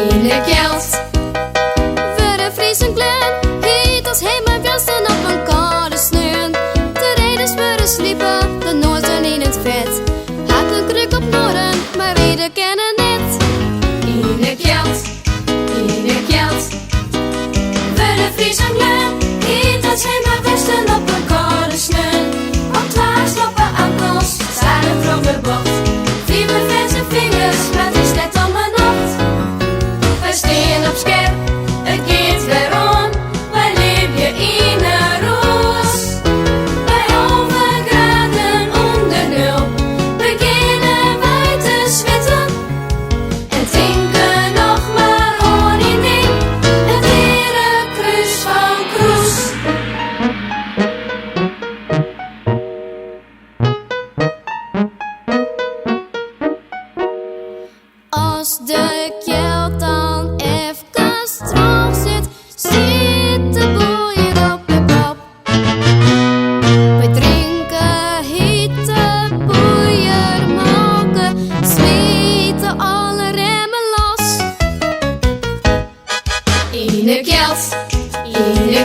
in de kelt. Voor de Friesen klein, heet als helemaal bjasten op een koude sneeuw. De rijders worden sliepen, de noorden in het vet. Had een kruk op Noorden, maar wie kennen net. In de kelt, in de kelt. Voor de Friesen klein, heet als helemaal bjasten op een koude sneeuw. Op 12 sloppen ankels, staan een kromme bocht. Vier met zijn vingers, maar het is net om een nacht. We staan op scherp, het gaat weer om. Wij leven in een roos. Bij overgraden onder nul beginnen wij te zweten. En denken nog maar aan één ding: het Herenkrus van Kroes. Als de kelt dan even droog zit, zit de boeien op de kop. We drinken hete boeiermelken, smieten alle remmen los. In de kelt, in de